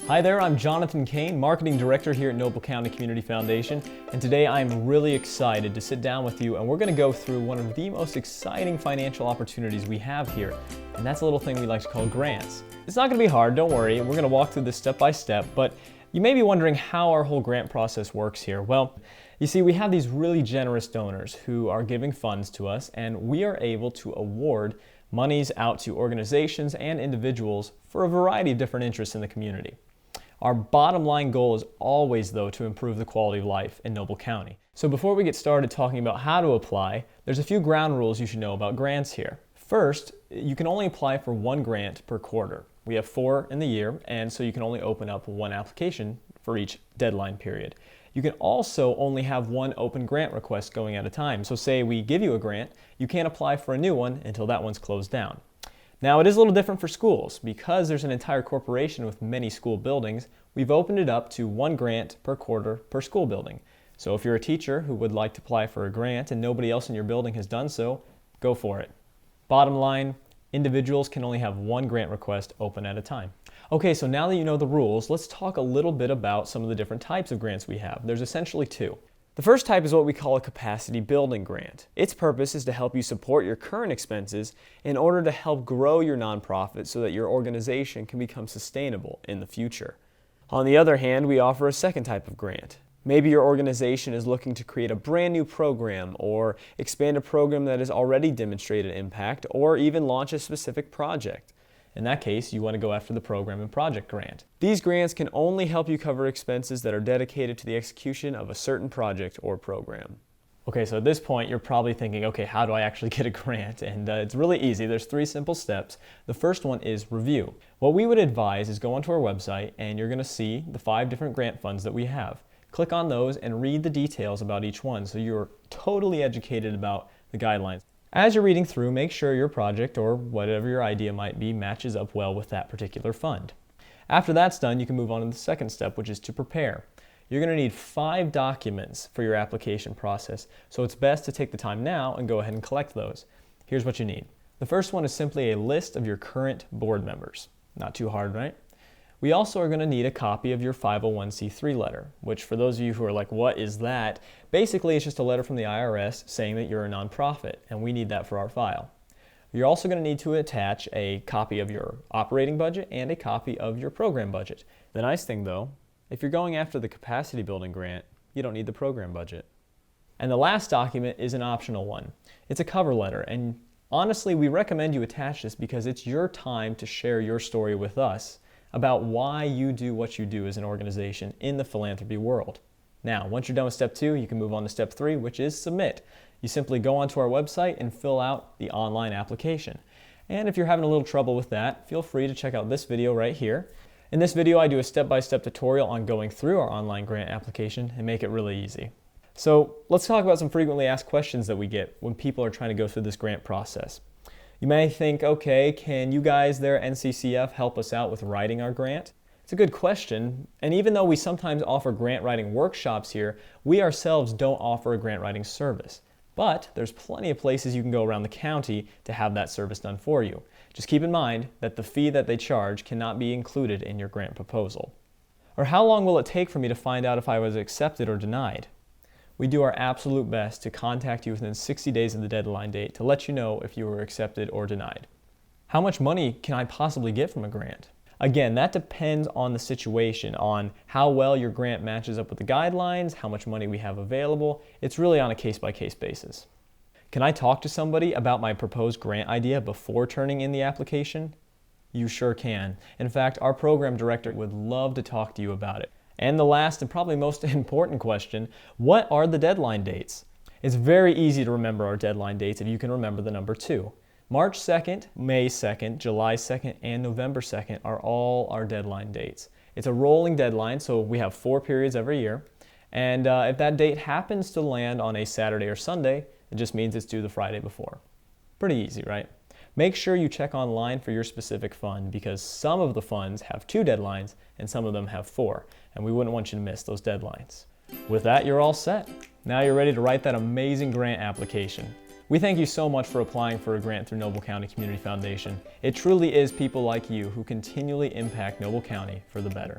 Hi there, I'm Jonathan Kane, Marketing Director here at Noble County Community Foundation, and today I'm really excited to sit down with you and we're going to go through one of the most exciting financial opportunities we have here, and that's a little thing we like to call grants. It's not going to be hard, don't worry, we're going to walk through this step by step, but you may be wondering how our whole grant process works here. Well, you see, we have these really generous donors who are giving funds to us, and we are able to award monies out to organizations and individuals for a variety of different interests in the community. Our bottom line goal is always, though, to improve the quality of life in Noble County. So before we get started talking about how to apply, there's a few ground rules you should know about grants here. First, you can only apply for one grant per quarter. We have 4 in the year, and so you can only open up one application for each deadline period. You can also only have one open grant request going at a time. So say we give you a grant, you can't apply for a new one until that one's closed down. Now, it is a little different for schools. Because there's an entire corporation with many school buildings, we've opened it up to one grant per quarter per school building. So if you're a teacher who would like to apply for a grant and nobody else in your building has done so, go for it. Bottom line, individuals can only have one grant request open at a time. Okay, so now that you know the rules, let's talk a little bit about some of the different types of grants we have. There's essentially 2. The first type is what we call a capacity building grant. Its purpose is to help you support your current expenses in order to help grow your nonprofit so that your organization can become sustainable in the future. On the other hand, we offer a second type of grant. Maybe your organization is looking to create a brand new program or expand a program that has already demonstrated impact or even launch a specific project. In that case, you want to go after the program and project grant. These grants can only help you cover expenses that are dedicated to the execution of a certain project or program. Okay, so at this point, you're probably thinking, okay, how do I actually get a grant? And it's really easy. There's 3 simple steps. The first one is review. What we would advise is go onto our website and you're going to see the 5 different grant funds that we have. Click on those and read the details about each one so you're totally educated about the guidelines. As you're reading through, make sure your project or whatever your idea might be matches up well with that particular fund. After that's done, you can move on to the second step, which is to prepare. You're going to need 5 documents for your application process, so it's best to take the time now and go ahead and collect those. Here's what you need. The first one is simply a list of your current board members. Not too hard, right? We also are going to need a copy of your 501c3 letter, which for those of you who are like, what is that? Basically, it's just a letter from the IRS saying that you're a nonprofit, and we need that for our file. You're also going to need to attach a copy of your operating budget and a copy of your program budget. The nice thing though, if you're going after the capacity building grant, you don't need the program budget. And the last document is an optional one. It's a cover letter, and honestly, we recommend you attach this because it's your time to share your story with us about why you do what you do as an organization in the philanthropy world. Now, once you're done with step 2, you can move on to step 3, which is submit. You simply go onto our website and fill out the online application. And if you're having a little trouble with that, feel free to check out this video right here. In this video, I do a step-by-step tutorial on going through our online grant application and make it really easy. So let's talk about some frequently asked questions that we get when people are trying to go through this grant process. You may think, okay, can you guys there at NCCF help us out with writing our grant? It's a good question, and even though we sometimes offer grant writing workshops here, we ourselves don't offer a grant writing service. But there's plenty of places you can go around the county to have that service done for you. Just keep in mind that the fee that they charge cannot be included in your grant proposal. Or how long will it take for me to find out if I was accepted or denied? We do our absolute best to contact you within 60 days of the deadline date to let you know if you were accepted or denied. How much money can I possibly get from a grant? Again, that depends on the situation, on how well your grant matches up with the guidelines, how much money we have available. It's really on a case-by-case basis. Can I talk to somebody about my proposed grant idea before turning in the application? You sure can. In fact, our program director would love to talk to you about it. And the last and probably most important question, what are the deadline dates? It's very easy to remember our deadline dates if you can remember the number 2. March 2nd, May 2nd, July 2nd, and November 2nd are all our deadline dates. It's a rolling deadline, so we have 4 periods every year. And if that date happens to land on a Saturday or Sunday, it just means it's due the Friday before. Pretty easy, right? Make sure you check online for your specific fund because some of the funds have 2 deadlines and some of them have 4, and we wouldn't want you to miss those deadlines. With that, you're all set. Now you're ready to write that amazing grant application. We thank you so much for applying for a grant through Noble County Community Foundation. It truly is people like you who continually impact Noble County for the better.